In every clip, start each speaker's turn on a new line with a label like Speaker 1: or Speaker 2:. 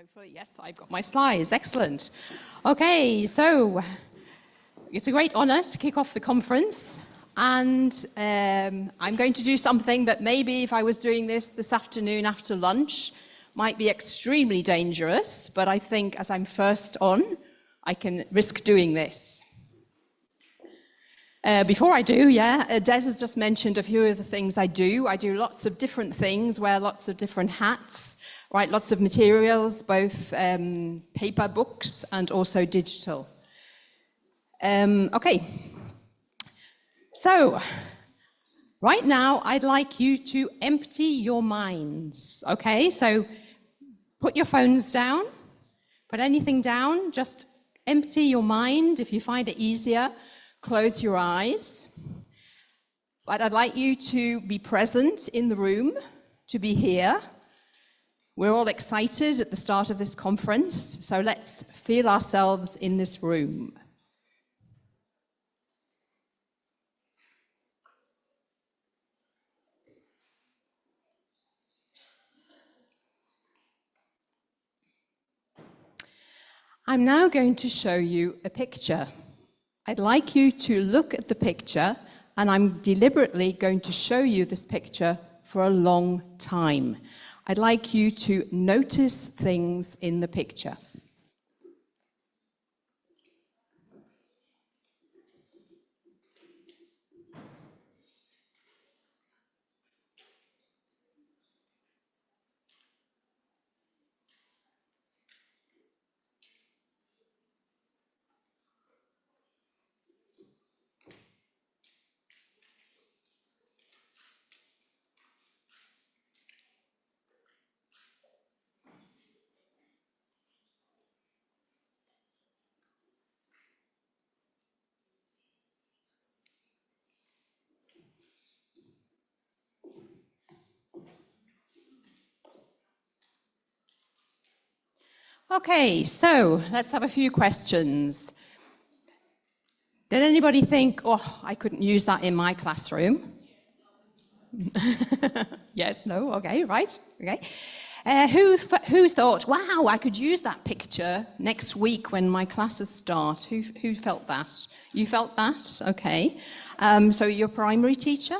Speaker 1: hopefully, yes, I've got my slides. Excellent. Okay, so it's a great honor to kick off the conference. And I'm going to do something that maybe if I was doing this afternoon after lunch might be extremely dangerous, but I think as I'm first on, I can risk doing this. Before I do, Des has just mentioned a few of the things I do. I do lots of different things, wear lots of different hats, write lots of materials, both paper books and also digital. Okay, so right now I'd like you to empty your minds, okay? So put your phones down, put anything down, just empty your mind. If you find it easier, close your eyes. But I'd like you to be present in the room, to be here. We're all excited at the start of this conference, so let's feel ourselves in this room. I'm now going to show you a picture. I'd like you to look at the picture, and I'm deliberately going to show you this picture for a long time. I'd like you to notice things in the picture. Okay, so let's have a few questions. Did anybody think, oh, I couldn't use that in my classroom? Yes, no, okay, right, okay. Who thought, wow, I could use that picture next week when my classes start? Who felt that? You felt that? Okay. So you're a primary teacher?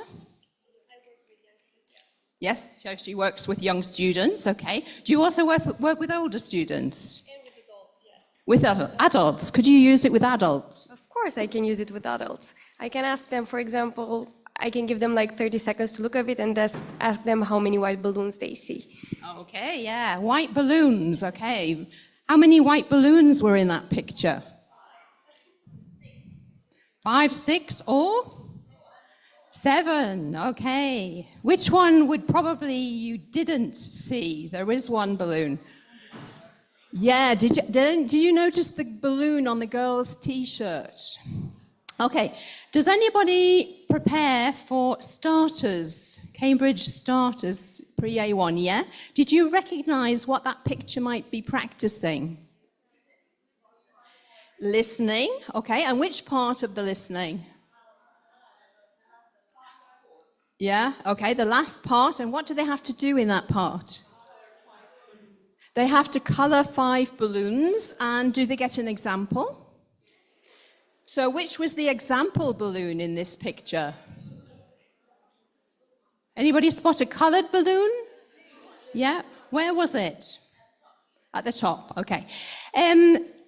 Speaker 1: Yes, so she works with young students, okay. Do you also work with older students?
Speaker 2: And with adults, yes.
Speaker 1: With adults? Could you use it with adults?
Speaker 2: Of course I can use it with adults. I can ask them, for example, I can give them like 30 seconds to look at it and just ask them how many white balloons they see.
Speaker 1: Okay, yeah, white balloons, okay. How many white balloons were in that picture? 5, 6, or? 7, okay. Which one would probably you didn't see? There is one balloon. Yeah, did you notice the balloon on the girl's t-shirt? Okay, does anybody prepare for starters, Cambridge starters, pre-A1, yeah? Did you recognize what that picture might be practicing? Listening, okay, and which part of the listening? Yeah, okay, the last part, and what do they have to do in that part? They have to colour 5 balloons, and do they get an example? So which was the example balloon in this picture? Anybody spot a coloured balloon? Yeah, where was it? At the top, okay.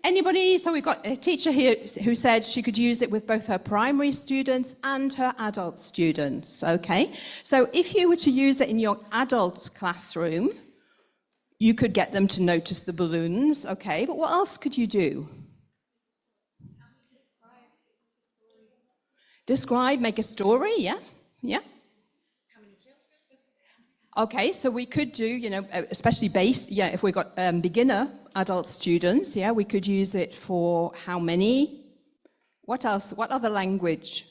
Speaker 1: Anybody, so we've got a teacher here who said she could use it with both her primary students and her adult students, okay? So if you were to use it in your adult classroom, you could get them to notice the balloons, okay, but what else could you do? Describe, make a story, yeah, yeah. Okay, so we could do, you know, especially if we've got beginner adult students, yeah, we could use it for how many? What else? What other language?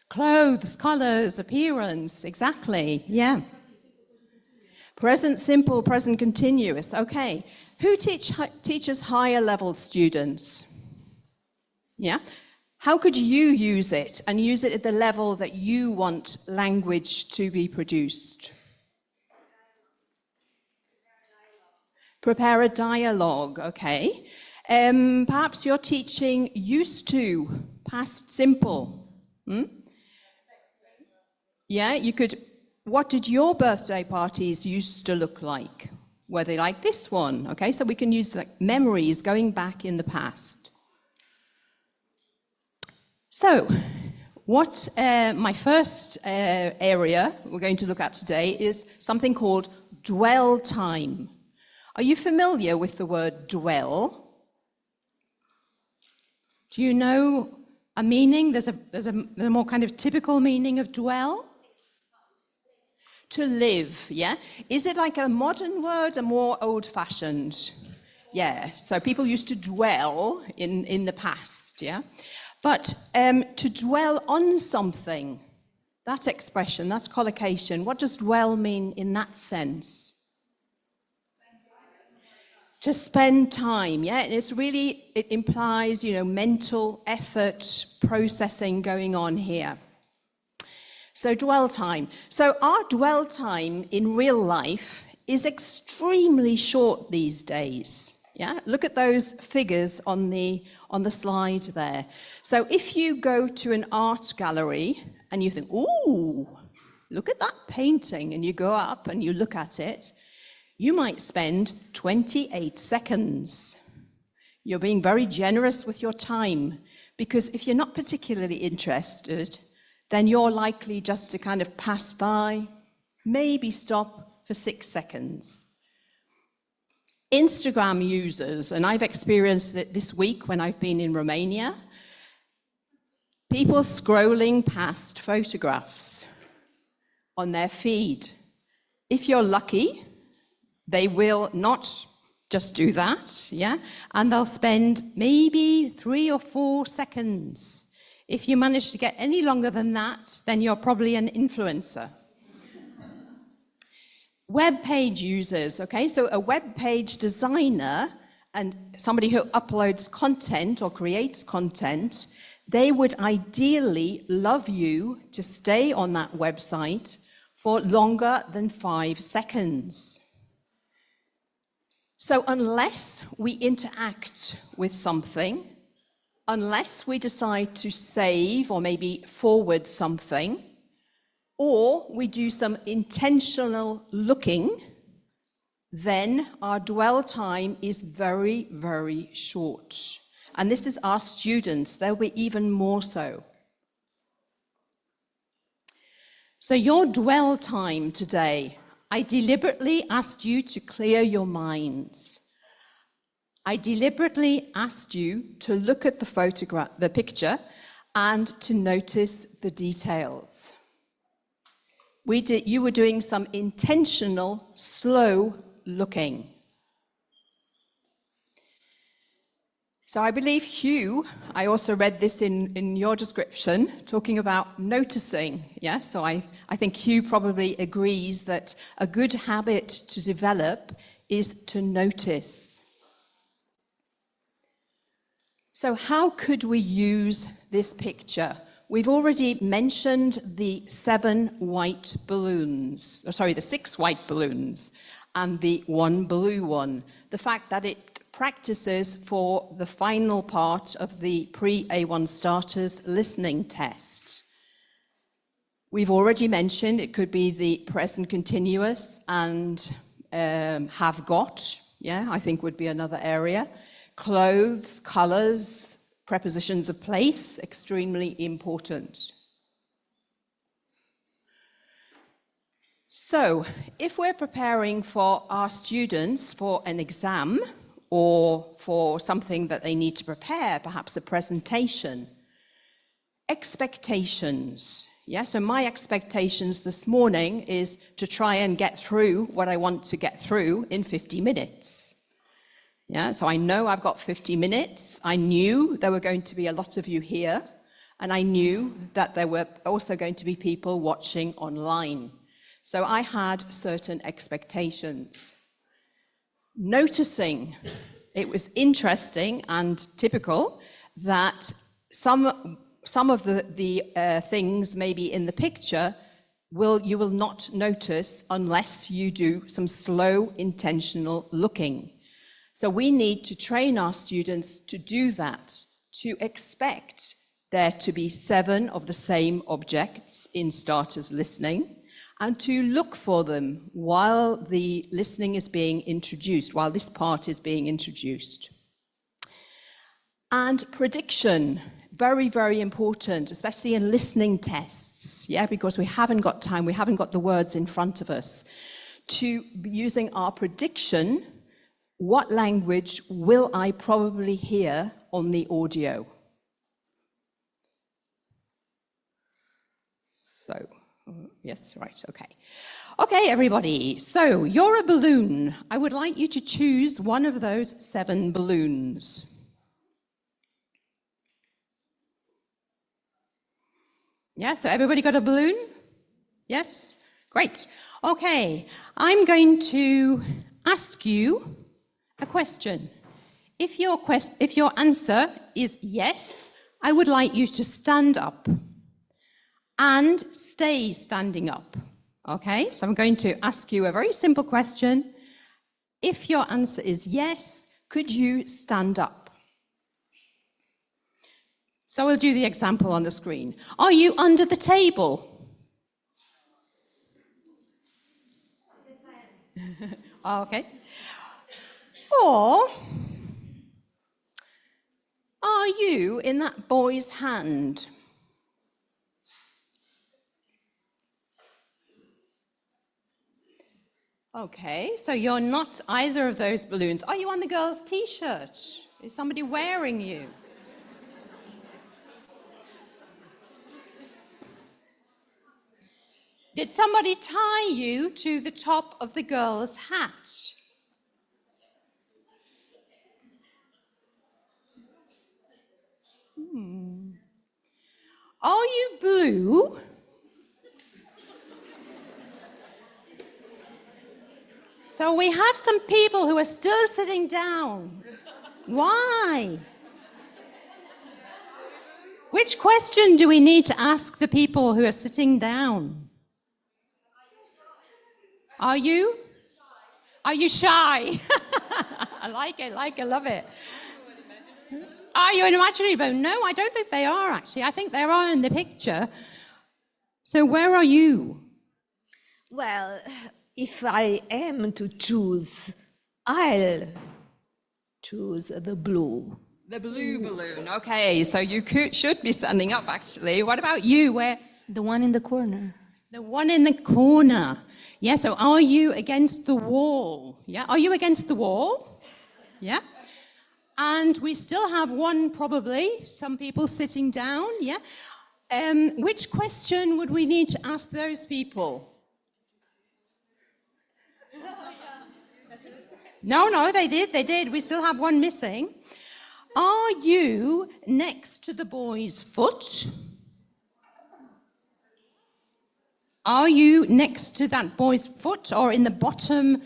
Speaker 1: Clothes, colors, appearance, exactly, yeah. Present simple, present continuous, okay. Who teaches higher level students? Yeah. How could you use it and use it at the level that you want language to be produced? Prepare a dialogue, okay. Perhaps you're teaching used to, past simple. Yeah, you could, what did your birthday parties used to look like? Were they like this one? Okay, so we can use like memories going back in the past. So, what my first area we're going to look at today is something called dwell time. Are you familiar with the word dwell? Do you know a meaning? There's a more kind of typical meaning of dwell? To live, yeah? Is it like a modern word or more old-fashioned? Yeah, so people used to dwell in the past, yeah? But to dwell on something, that expression, that collocation, what does dwell mean in that sense? To spend time, yeah? And it's really, it implies, you know, mental effort, processing going on here. So dwell time. So our dwell time in real life is extremely short these days. Yeah, look at those figures on the slide there. So if you go to an art gallery and you think, ooh, look at that painting, and you go up and you look at it, you might spend 28 seconds. You're being very generous with your time, because if you're not particularly interested, then you're likely just to kind of pass by, maybe stop for 6 seconds. Instagram users, and I've experienced it this week when I've been in Romania, people scrolling past photographs on their feed. If you're lucky, they will not just do that, yeah? And they'll spend maybe 3 or 4 seconds. If you manage to get any longer than that, then you're probably an influencer. Web page users, okay? So a web page designer and somebody who uploads content or creates content, they would ideally love you to stay on that website for longer than 5 seconds. So unless we interact with something, unless we decide to save or maybe forward something, or we do some intentional looking, then our dwell time is very, very short. And this is our students, they'll be even more so. So your dwell time today, I deliberately asked you to clear your minds. I deliberately asked you to look at the photograph, the picture, and to notice the details. You were doing some intentional, slow looking. So I believe Hugh, I also read this in your description, talking about noticing. Yeah, so I think Hugh probably agrees that a good habit to develop is to notice. So how could we use this picture? We've already mentioned the 6 white balloons, and the 1 blue one. The fact that it practices for the final part of the pre-A1 starters listening test. We've already mentioned it could be the present continuous and have got, yeah, I think would be another area. Clothes, colors, prepositions of place, extremely important. So, if we're preparing for our students for an exam or for something that they need to prepare, perhaps a presentation, expectations. Yeah, so my expectations this morning is to try and get through what I want to get through in 50 minutes. Yeah, so I know I've got 50 minutes. I knew there were going to be a lot of you here, and I knew that there were also going to be people watching online. So I had certain expectations. Noticing, it was interesting and typical that some of the things maybe in the picture you will not notice unless you do some slow, intentional looking. So we need to train our students to do that, to expect there to be 7 of the same objects in starters listening, and to look for them while the listening is being introduced, while this part is being introduced. And prediction, very, very important, especially in listening tests, because we haven't got time, we haven't got the words in front of us. To be using our prediction, what language will I probably hear on the audio? So, yes, right, okay. Okay, everybody, so you're a balloon. I would like you to choose one of those 7 balloons. Yeah, so everybody got a balloon? Yes? Great. Okay, I'm going to ask you a question. If your answer is yes, I would like you to stand up and stay standing up. Okay, so I'm going to ask you a very simple question. If your answer is yes, could you stand up? So we'll do the example on the screen. Are you under the table?
Speaker 2: Yes, I am.
Speaker 1: Okay. Or are you in that boy's hand? Okay, so you're not either of those balloons. Are you on the girl's t-shirt? Is somebody wearing you? Did somebody tie you to the top of the girl's hat? Are you blue? So we have some people who are still sitting down. Why? Which question do we need to ask the people who are sitting down? Are you? Are you shy? I like it, love it. Are you an imaginary balloon? No, I don't think they are, actually. I think they are in the picture. So where are you?
Speaker 3: Well, if I am to choose, I'll choose the blue.
Speaker 1: The blue balloon. Okay, so you should be standing up, actually. What about you? Where?
Speaker 4: The one in the corner.
Speaker 1: The one in the corner. Yeah, so are you against the wall? Yeah, are you against the wall? Yeah. And we still have one, probably, some people sitting down, yeah? Which question would we need to ask those people? No, they did. We still have one missing. Are you next to the boy's foot? Are you next to that boy's foot or in the bottom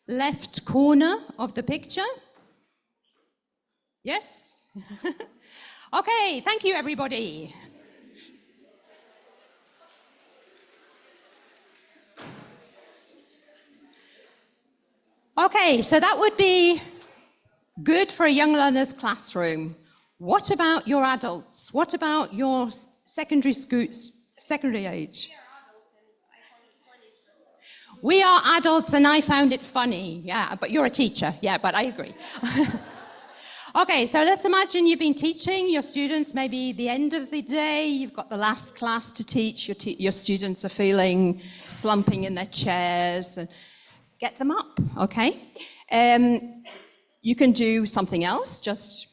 Speaker 1: left corner of the picture? Yes? Okay, thank you, everybody. Okay, so that would be good for a young learner's classroom. What about your adults? What about your secondary age? We are adults and I found it funny. Yeah, but you're a teacher. Yeah, but I agree. Okay, so let's imagine you've been teaching your students, maybe the end of the day, you've got the last class to teach, your students are feeling slumping in their chairs. And get them up, okay? You can do something else, just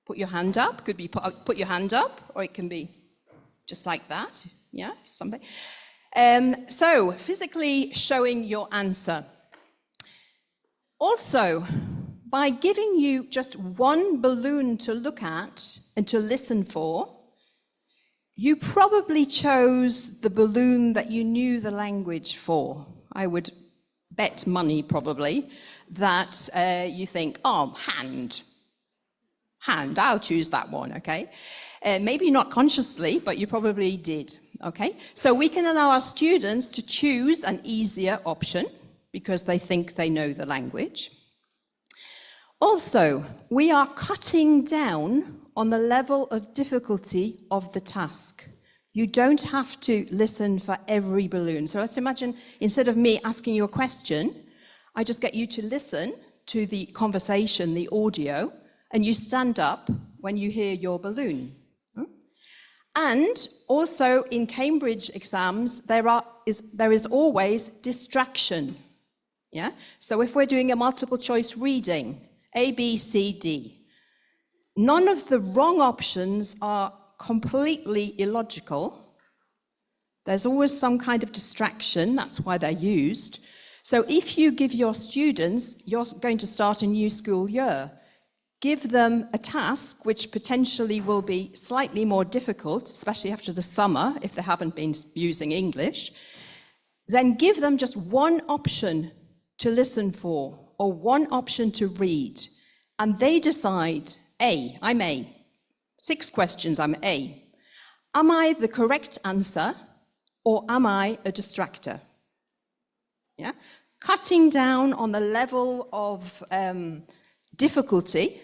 Speaker 1: put your hand up. Could be put your hand up, or it can be just like that, yeah, something. So, physically showing your answer. Also, by giving you just one balloon to look at and to listen for, you probably chose the balloon that you knew the language for. I would bet money, probably, that you think, oh, hand, I'll choose that one, okay? Maybe not consciously, but you probably did, Okay, so we can allow our students to choose an easier option because they think they know the language. Also, we are cutting down on the level of difficulty of the task. You don't have to listen for every balloon. So let's imagine instead of me asking you a question, I just get you to listen to the conversation, the audio, and you stand up when you hear your balloon. And also in Cambridge exams, there is always distraction. Yeah? So if we're doing a multiple choice reading, A, B, C, D, none of the wrong options are completely illogical. There's always some kind of distraction, that's why they're used. So if you give your students, you're going to start a new school year, give them a task which potentially will be slightly more difficult, especially after the summer, if they haven't been using English, then give them just one option to listen for or one option to read. And they decide, A, I'm A. 6 questions, I'm A. Am I the correct answer or am I a distractor? Yeah? Cutting down on the level of difficulty,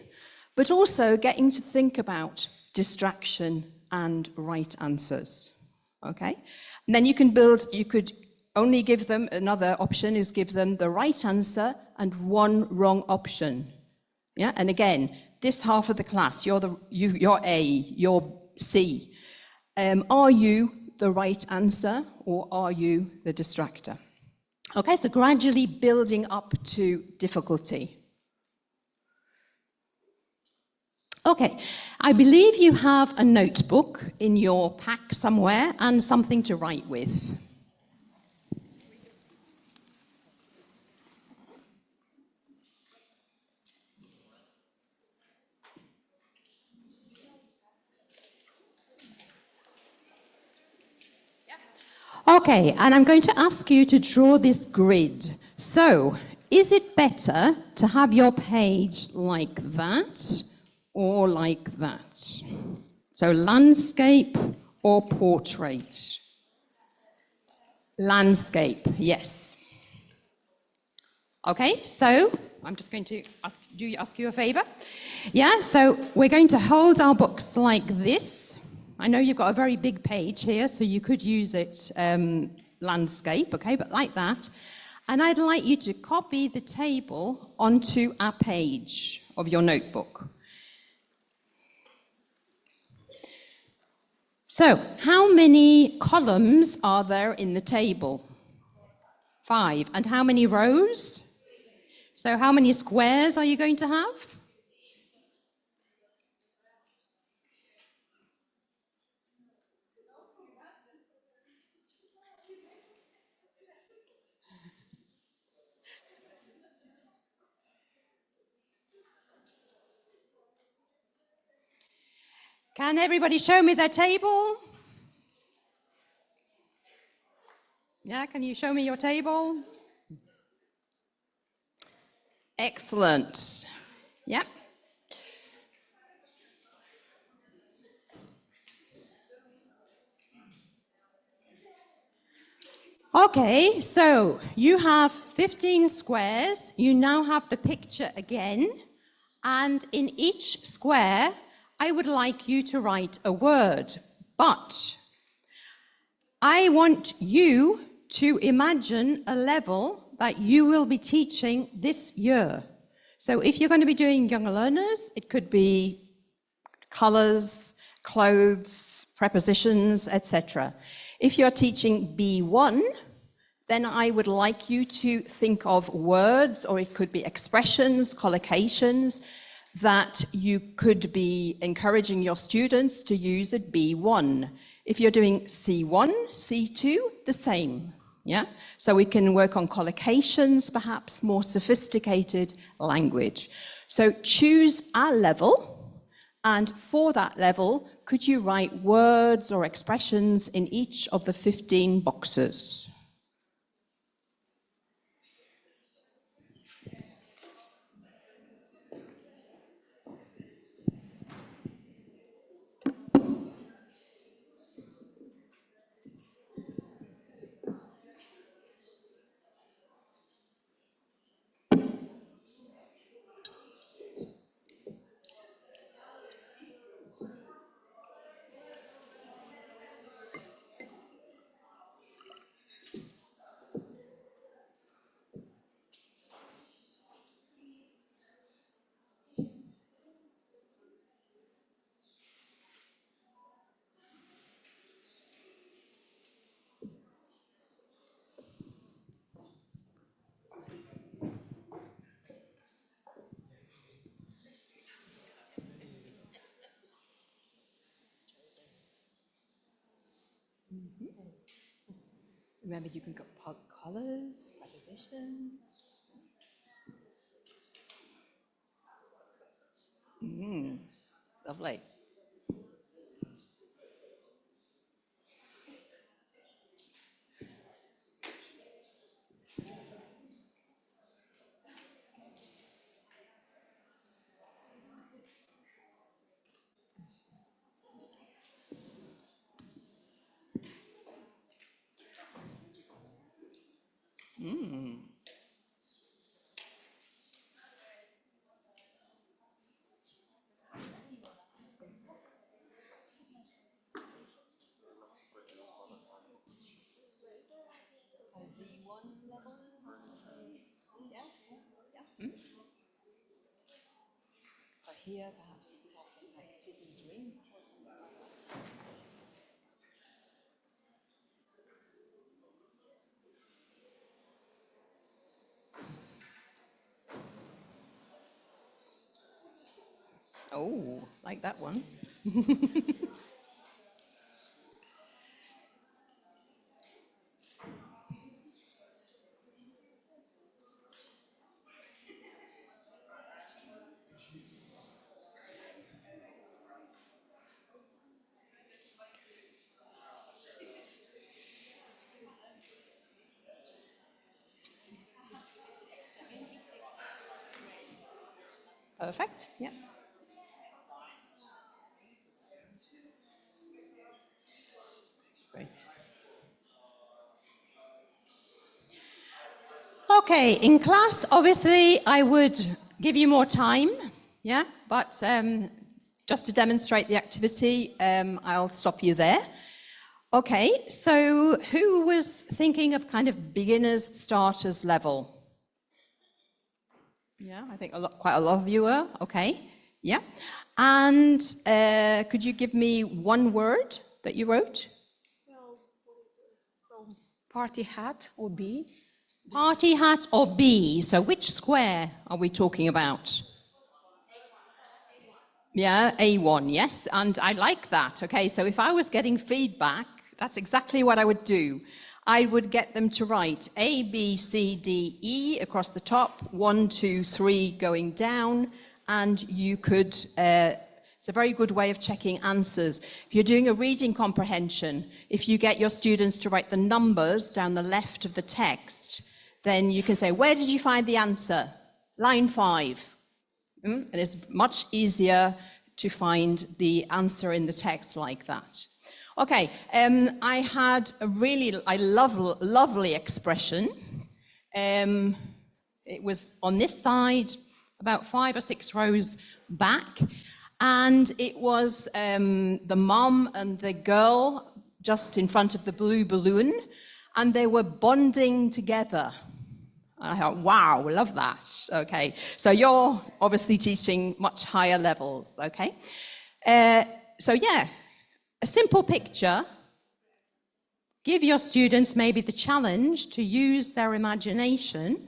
Speaker 1: but also getting to think about distraction and right answers, okay? And then you could only give them, another option is give them the right answer and one wrong option, yeah? And again, this half of the class, you're A, you're C. Are you the right answer or are you the distractor? Okay, so gradually building up to difficulty. Okay, I believe you have a notebook in your pack somewhere and something to write with. Okay, and I'm going to ask you to draw this grid. So, is it better to have your page like that or like that? So, landscape or portrait? Landscape, yes. Okay, so I'm just going to ask you a favor. Yeah, so we're going to hold our books like this. I know you've got a very big page here, so you could use it landscape, okay, but like that. And I'd like you to copy the table onto our page of your notebook. So, how many columns are there in the table? 5. And how many rows? So how many squares are you going to have? Can everybody show me their table? Yeah, can you show me your table? Excellent. Yeah. Okay, so you have 15 squares. You now have the picture again. And in each square, I would like you to write a word. But I want you to imagine a level that you will be teaching this year. So if you're going to be doing young learners, it could be colors, clothes, prepositions, etc. If you're teaching B1, then I would like you to think of words, or it could be expressions, collocations, that you could be encouraging your students to use at B1. If you're doing C1, C2, the same, yeah? So we can work on collocations, perhaps more sophisticated language. So choose a level, and for that level, could you write words or expressions in each of the 15 boxes?
Speaker 4: Remember, you can put colors, prepositions. Lovely. So here, perhaps you could have something like fizzy drink.
Speaker 1: Oh, like that one. Perfect. Yeah. Great. Okay, in class, obviously, I would give you more time, yeah, but just to demonstrate the activity, I'll stop you there. Okay, so who was thinking of kind of beginners, starters level? Yeah, I think quite a lot of you were, okay, yeah. And could you give me one word that you wrote?
Speaker 5: So party hat or bee?
Speaker 1: Party hat or bee? So which square are we talking about? Yeah, A1, yes, and I like that. Okay, so if I was getting feedback, that's exactly what I would do. I would get them to write A, B, C, D, E across the top, 1, 2, 3 going down, and you could, it's a very good way of checking answers. If you're doing a reading comprehension, if you get your students to write the numbers down the left of the text, then you can say, where did you find the answer? Line 5. And it's much easier to find the answer in the text like that. Okay, I had a really lovely expression. It was on this side, about 5 or 6 rows back, and it was the mom and the girl just in front of the blue balloon, and they were bonding together. I thought, wow, love that. Okay, so you're obviously teaching much higher levels, okay? So yeah, a simple picture. Give your students maybe the challenge to use their imagination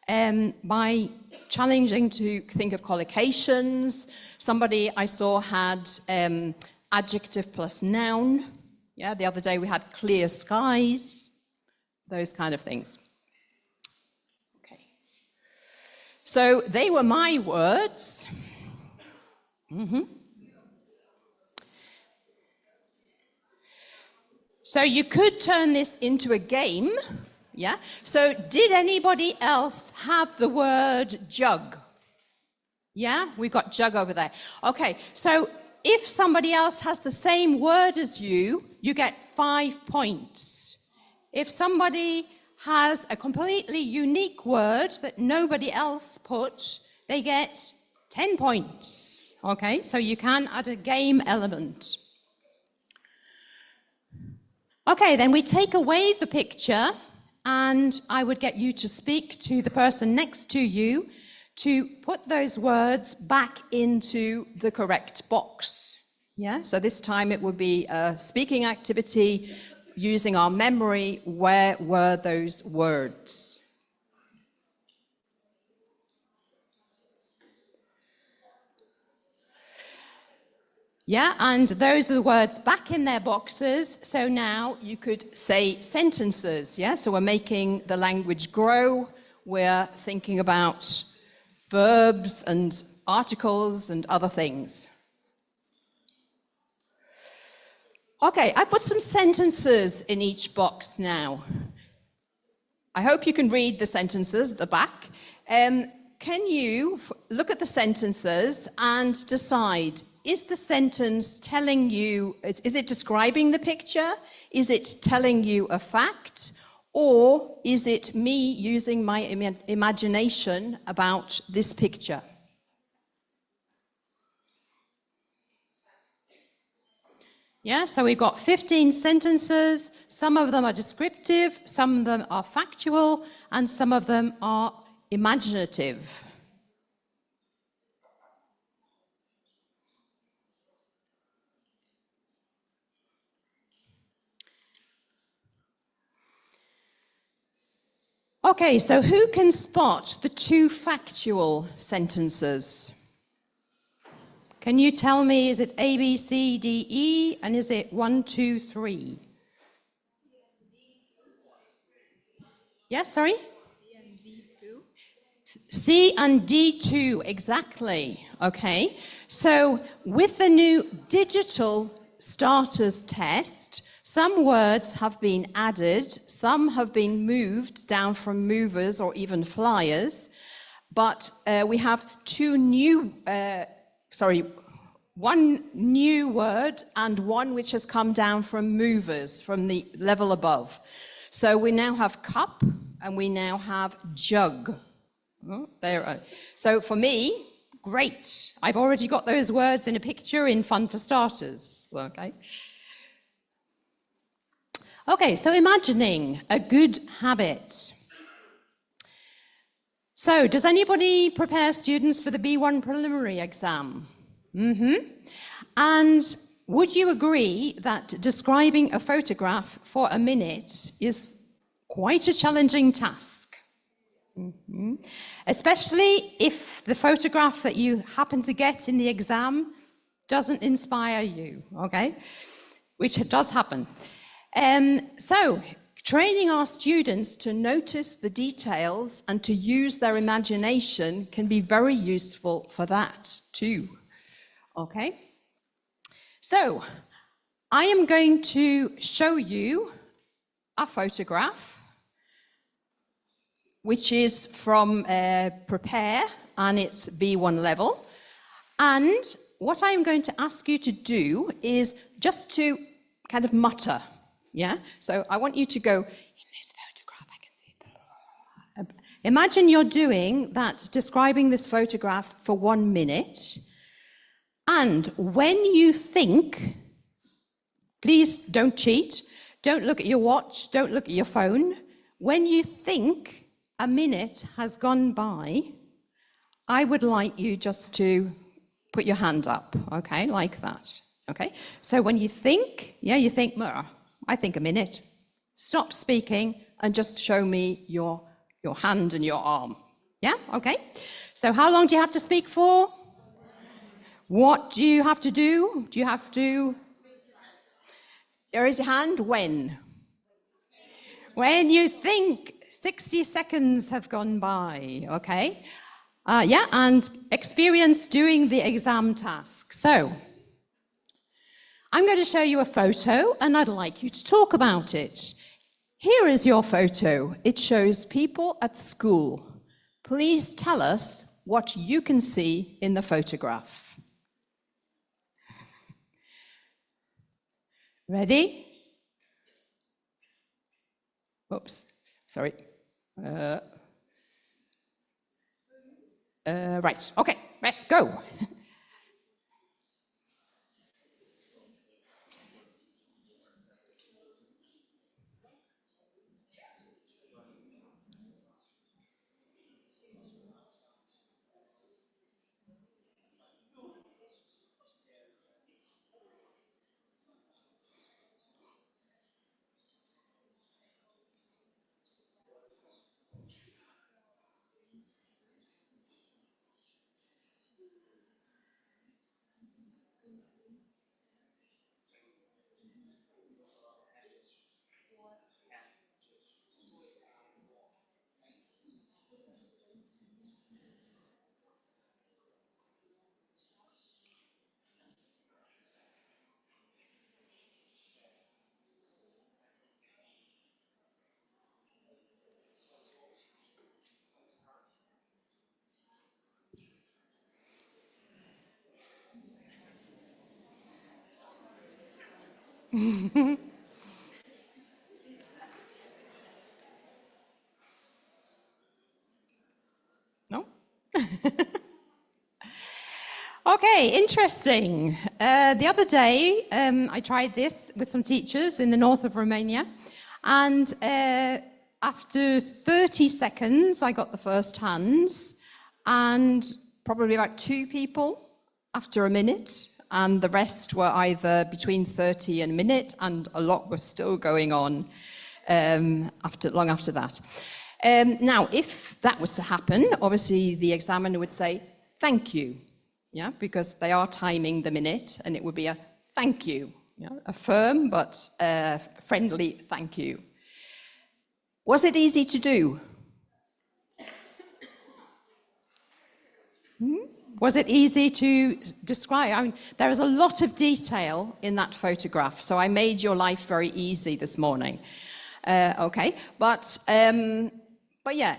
Speaker 1: by challenging to think of collocations. Somebody I saw had adjective plus noun. Yeah, the other day we had clear skies, those kind of things. So they were my words. So you could turn this into a game, yeah? So did anybody else have the word jug? Yeah, we've got jug over there. Okay, so if somebody else has the same word as you, you get 5 points. If somebody has a completely unique word that nobody else put, they get 10 points. Okay, so you can add a game element. Okay, then we take away the picture, and I would get you to speak to the person next to you to put those words back into the correct box. Yeah, so this time it would be a speaking activity using our memory. Where were those words? Yeah, and those are the words back in their boxes. So now you could say sentences. Yeah, so we're making the language grow. We're thinking about verbs and articles and other things. Okay, I put some sentences in each box now. I hope you can read the sentences at the back. Can you look at the sentences and decide, is the sentence telling you, is it describing the picture? Is it telling you a fact? Or is it me using my imagination about this picture? Yeah, so we've got 15 sentences. Some of them are descriptive, some of them are factual, and some of them are imaginative. Okay, so who can spot the two factual sentences? Can you tell me, is it A, B, C, D, E, and is it 1, 2, 3? Yes, sorry? C and D2, exactly. Okay, so with the new digital starters test, some words have been added, some have been moved down from movers or even flyers, but we have one new word and one which has come down from movers, from the level above. So we now have cup and we now have jug. Oh, there. So for me, great. I've already got those words in a picture in Fun for Starters. Okay. Okay, so imagining a good habit. So does anybody prepare students for the B1 preliminary exam? And would you agree that describing a photograph for a minute is quite a challenging task? Especially if the photograph that you happen to get in the exam doesn't inspire you, okay? Which does happen. So, training our students to notice the details and to use their imagination can be very useful for that too, okay? So, I am going to show you a photograph which is from Prepare, and it's B1 level. And what I'm going to ask you to do is just to kind of mutter, yeah? So I want you to go, in this photograph, I can see it. Imagine you're doing that, describing this photograph for 1 minute, and when you think, please don't cheat, don't look at your watch, don't look at your phone. When you think a minute has gone by, I would like you just to put your hand up, okay, like that, okay? So when you think, yeah, you think, I think a minute. Stop speaking and just show me your hand and your arm, yeah, okay? So how long do you have to speak for? What do you have to do? Do you have to raise your hand? When? When you think 60 seconds have gone by, okay? Yeah, and experience doing the exam task. So, I'm going to show you a photo and I'd like you to talk about it. Here is your photo. It shows people at school. Please tell us what you can see in the photograph. Ready? Oops, sorry. Right, okay, let's go. No? Okay, interesting. The other day, I tried this with some teachers in the north of Romania, and after 30 seconds, I got the first hands, and probably about 2 people after a minute, and the rest were either between 30 and a minute, and a lot was still going on long after that. Now, if that was to happen, obviously the examiner would say, thank you, yeah, because they are timing the minute, and it would be a thank you, yeah? A firm but friendly thank you. Was it easy to do? Was it easy to describe? I mean, there is a lot of detail in that photograph, so I made your life very easy this morning. Okay, but yeah,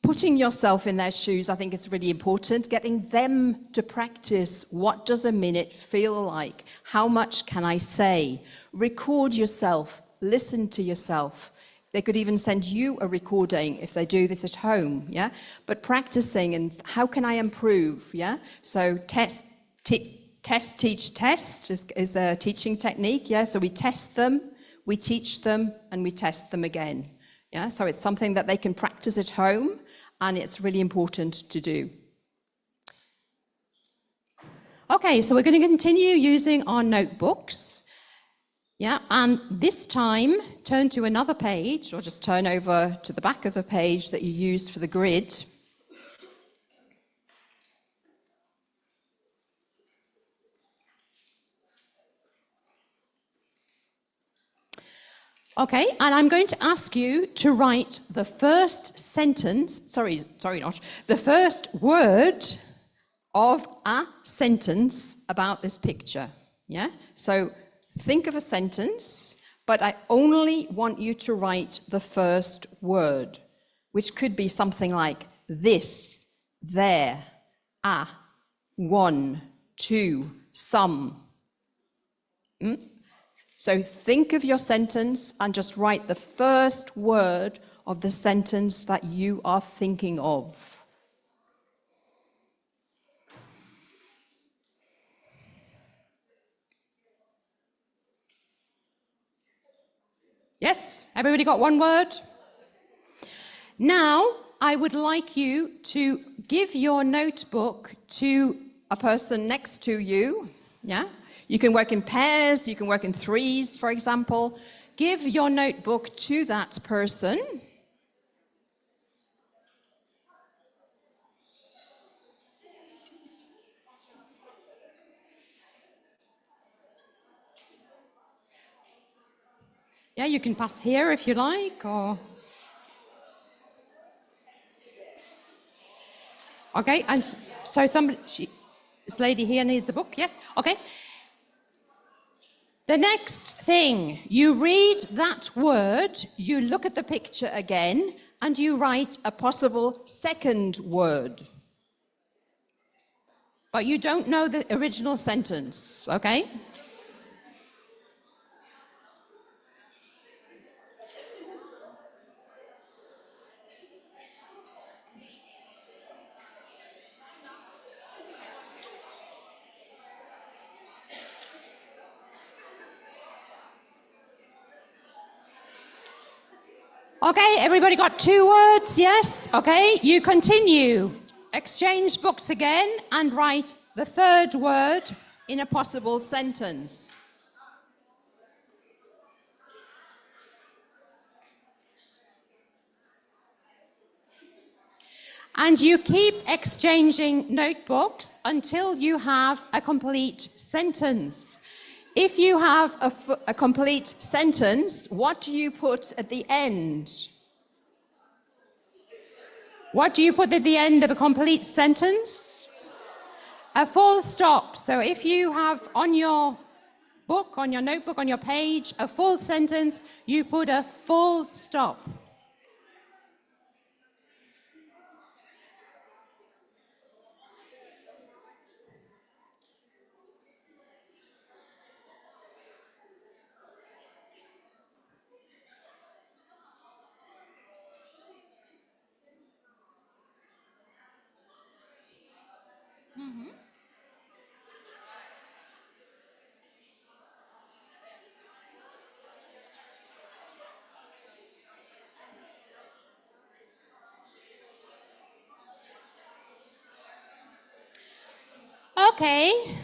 Speaker 1: putting yourself in their shoes, I think is really important. Getting them to practice, what does a minute feel like? How much can I say? Record yourself, listen to yourself. They could even send you a recording if they do this at home, yeah? But practicing and how can I improve, yeah? So test, teach, test is a teaching technique, yeah? So we test them, we teach them, and we test them again, yeah? So it's something that they can practice at home, and it's really important to do. Okay, so we're going to continue using our notebooks. Yeah, and this time, turn to another page, or just turn over to the back of the page that you used for the grid. Okay, and I'm going to ask you to write the first sentence, the first word of a sentence about this picture, yeah? So think of a sentence, but I only want you to write the first word, which could be something like this, there, a, one, two, some. So think of your sentence and just write the first word of the sentence that you are thinking of. Yes, everybody got one word? Now, I would like you to give your notebook to a person next to you, yeah? You can work in pairs, you can work in threes, for example. Give your notebook to that person. Yeah, you can pass here if you like, or... Okay, and so this lady here needs a book, yes? Okay. The next thing, you read that word, you look at the picture again, and you write a possible second word. But you don't know the original sentence, okay? Okay, everybody got 2 words, yes? Okay, you continue. Exchange books again and write the third word in a possible sentence. And you keep exchanging notebooks until you have a complete sentence. If you have a complete sentence, what do you put at the end? What do you put at the end of a complete sentence? A full stop. So if you have on your book, on your notebook, on your page, a full sentence, you put a full stop. Okay.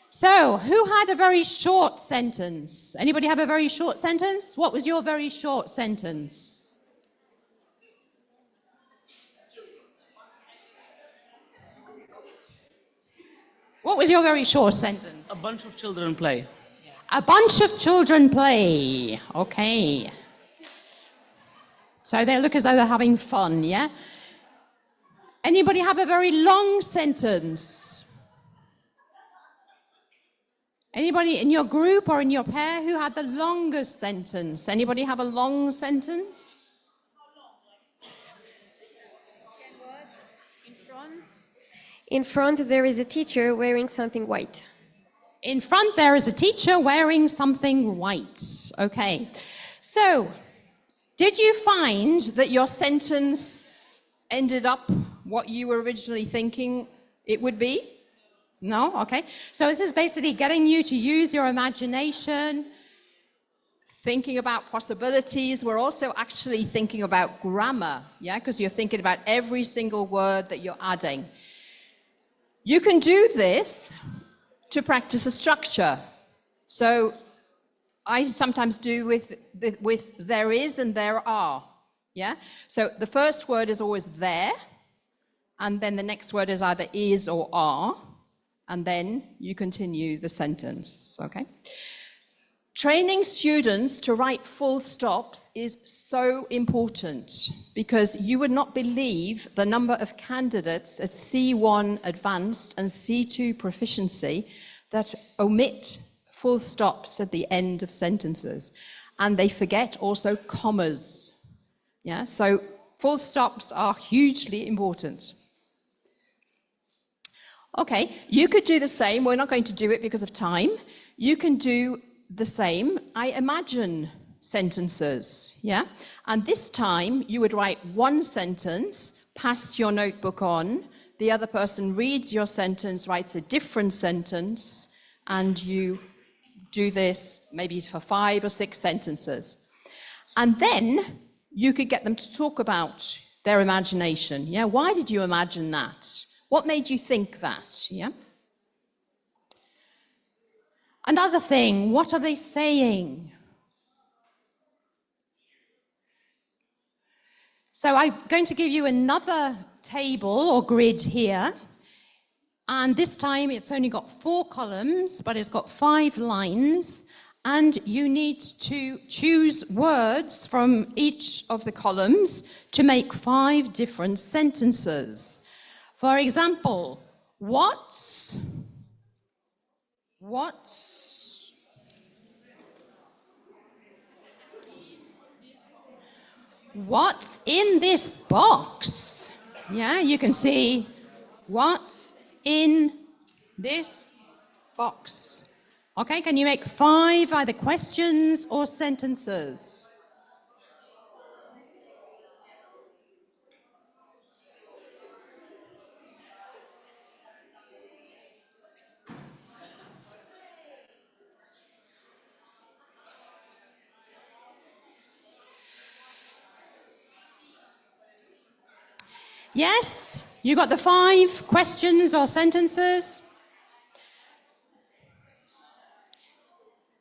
Speaker 1: So, who had a very short sentence? Anybody have a very short sentence? What was your very short sentence? What was your very short sentence?
Speaker 6: A bunch of children play.
Speaker 1: A bunch of children play. Okay. So they look as though they're having fun, yeah? Anybody have a very long sentence? Anybody in your group or in your pair who had the longest sentence? Anybody have a long sentence?
Speaker 5: 10 words in front.
Speaker 2: In front, there is a teacher wearing something white.
Speaker 1: In front, there is a teacher wearing something white. Okay. So, did you find that your sentence ended up what you were originally thinking it would be? No? Okay. So this is basically getting you to use your imagination, thinking about possibilities. We're also actually thinking about grammar, yeah? Because you're thinking about every single word that you're adding. You can do this to practice a structure. So I sometimes do with there is and there are, yeah? So the first word is always there, and then the next word is either is or are, and then you continue the sentence, okay? Training students to write full stops is so important because you would not believe the number of candidates at C1 Advanced and C2 Proficiency that omit full stops at the end of sentences. And they forget also commas. Yeah, so full stops are hugely important. Okay, you could do the same. We're not going to do it because of time. You can do the same. I imagine sentences, yeah? And this time you would write one sentence, pass your notebook on, the other person reads your sentence, writes a different sentence, and you do this maybe for 5 or 6 sentences. And then you could get them to talk about their imagination, yeah? Why did you imagine that? What made you think that, yeah? Another thing, what are they saying? So I'm going to give you another table or grid here. And this time it's only got 4 columns, but it's got 5 lines. And you need to choose words from each of the columns to make 5 different sentences. For example, what's in this box? Yeah, you can see what's in this box. Okay, can you make 5 either questions or sentences? Yes, you got the 5 questions or sentences?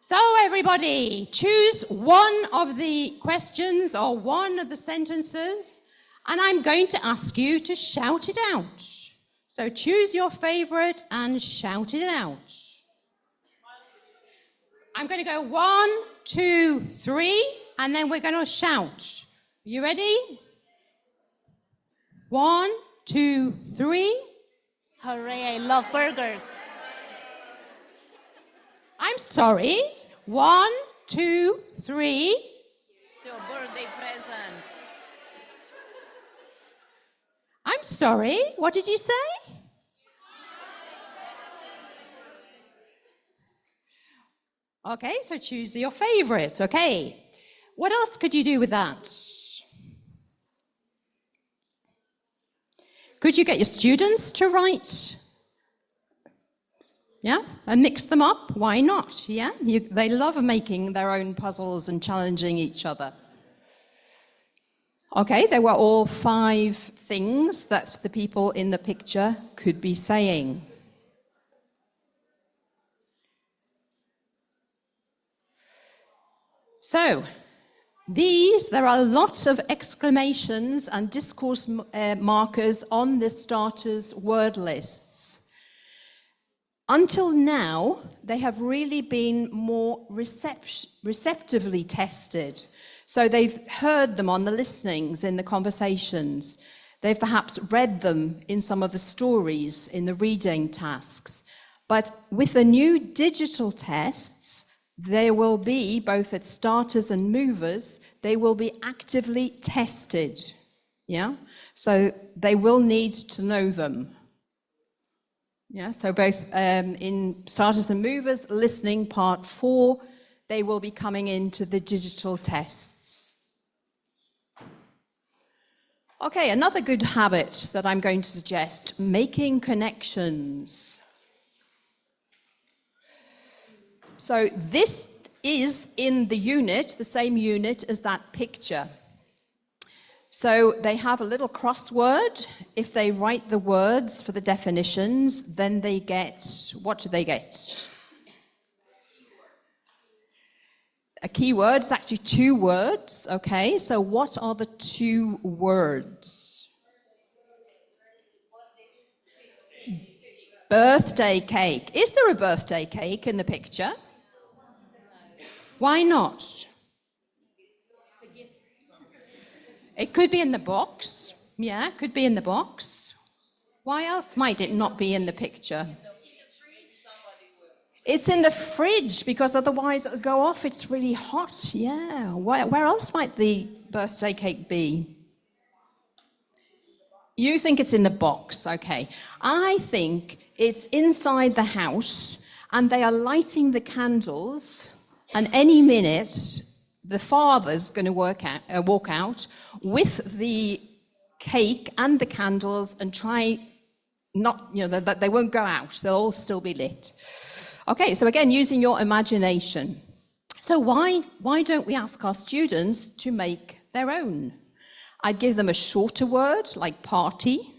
Speaker 1: So everybody, choose one of the questions or one of the sentences, and I'm going to ask you to shout it out. So choose your favorite and shout it out. I'm going to go 1, 2, 3, and then we're going to shout. You ready? 1, 2, 3.
Speaker 4: Hooray, I love burgers.
Speaker 1: I'm sorry. 1, 2, 3.
Speaker 4: It's your birthday present.
Speaker 1: I'm sorry. What did you say? Okay, so choose your favorite. Okay. What else could you do with that? Could you get your students to write? Yeah, and mix them up? Why not? Yeah, they love making their own puzzles and challenging each other. Okay, they were all 5 things that the people in the picture could be saying. So, there are lots of exclamations and discourse markers on the starters' word lists. Until now, they have really been more receptively tested. So they've heard them on the listenings, in the conversations. They've perhaps read them in some of the stories, in the reading tasks. But with the new digital tests, there will be, both at starters and movers, they will be actively tested. Yeah? So they will need to know them. Yeah, so both in starters and movers, listening part 4, they will be coming into the digital tests. Okay, another good habit that I'm going to suggest, making connections. So this is in the unit, the same unit as that picture. So they have a little crossword. If they write the words for the definitions, then they get, what do they get? A keyword is actually 2 words, okay? So what are the 2 words? Birthday cake. Is there a birthday cake in the picture? Why not? It could be in the box. Yeah, it could be in the box. Why else might it not be in the picture? It's in the fridge, because otherwise it'll go off. It's really hot. Yeah. Where else might the birthday cake be? You think it's in the box, okay. I think it's inside the house, and they are lighting the candles, and any minute the father's going to walk out with the cake and the candles and try not, that they won't go out. They'll all still be lit. Okay, so again, using your imagination. So why don't we ask our students to make their own? I'd give them a shorter word, like party,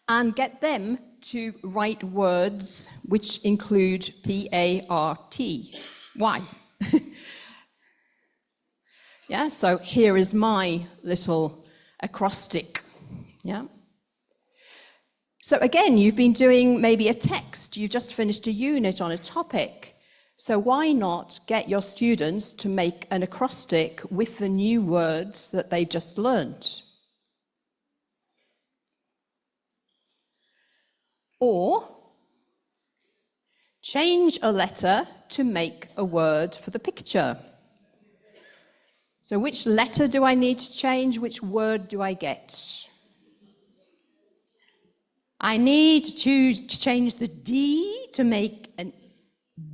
Speaker 1: and get them to write words which include P-A-R-T. Why? Yeah, so here is my little acrostic. Yeah. So again, you've been doing maybe a text. You've just finished a unit on a topic. So why not get your students to make an acrostic with the new words that they've just learned? Or change a letter to make a word for the picture. So which letter do I need to change? Which word do I get? I need to change the D to make an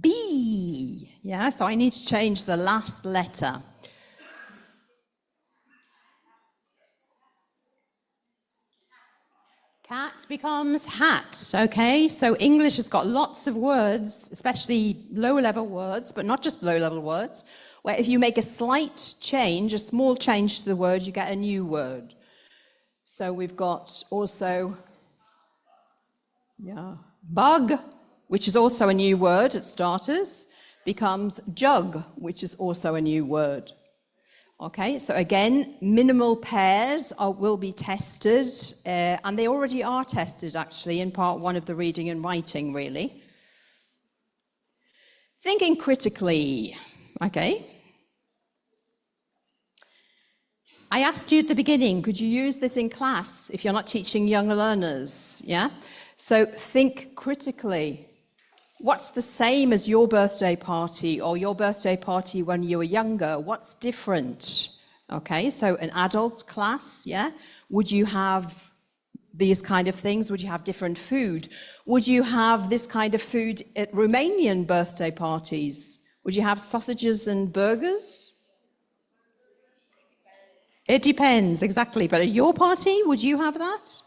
Speaker 1: B. Yeah, so I need to change the last letter. Cat becomes hat, okay? So English has got lots of words, especially low-level words, but not just low-level words, where if you make a slight change, a small change to the word, you get a new word. So we've got also, bug, which is also a new word at starters, becomes jug, which is also a new word. Okay, so again, minimal pairs will be tested, and they already are tested actually in part 1 of the reading and writing, really. Thinking critically, okay. I asked you at the beginning, could you use this in class if you're not teaching younger learners, yeah? So think critically. What's the same as your birthday party or your birthday party when you were younger? What's different? Okay, so an adult class, yeah? Would you have these kind of things? Would you have different food? Would you have this kind of food at Romanian birthday parties? Would you have sausages and burgers? It depends, exactly. But at your party, would you have that?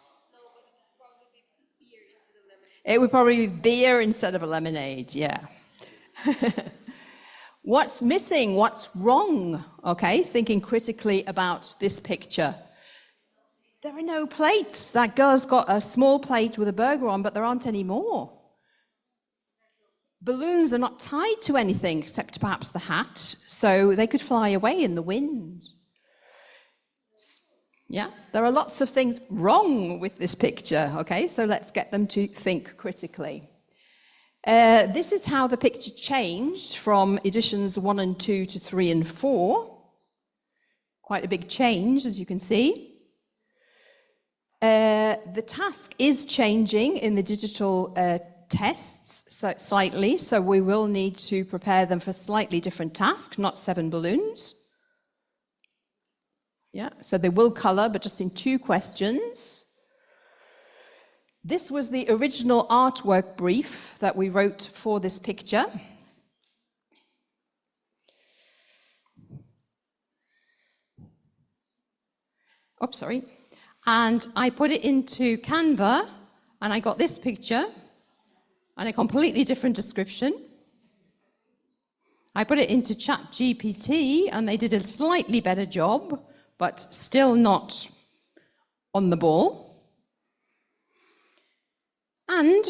Speaker 1: It would probably be beer instead of a lemonade, yeah. What's missing? What's wrong? Okay, thinking critically about this picture. There are no plates. That girl's got a small plate with a burger on, but there aren't any more. Balloons are not tied to anything except perhaps the hat, so they could fly away in the wind. Yeah, there are lots of things wrong with this picture, okay? So let's get them to think critically. This is how the picture changed from editions 1 and 2 to 3 and 4. Quite a big change, as you can see. The task is changing in the digital tests slightly, so we will need to prepare them for a slightly different task, not 7 balloons. Yeah, so they will color, but just in 2 questions. This was the original artwork brief that we wrote for this picture. Oh, sorry. And I put it into Canva, and I got this picture, and a completely different description. I put it into ChatGPT, and they did a slightly better job, but still not on the ball. And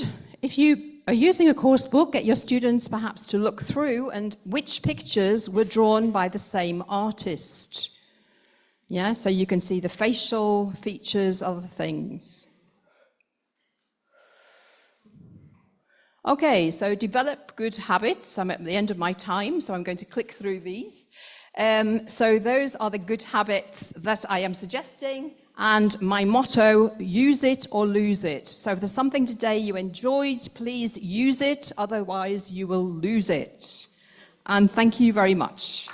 Speaker 1: if you are using a course book, get your students perhaps to look through and which pictures were drawn by the same artist. Yeah, so you can see the facial features, other things. Okay, so develop good habits. I'm at the end of my time, so I'm going to click through these. So those are the good habits that I am suggesting, and my motto, use it or lose it. So if there's something today you enjoyed, please use it, otherwise you will lose it. And thank you very much.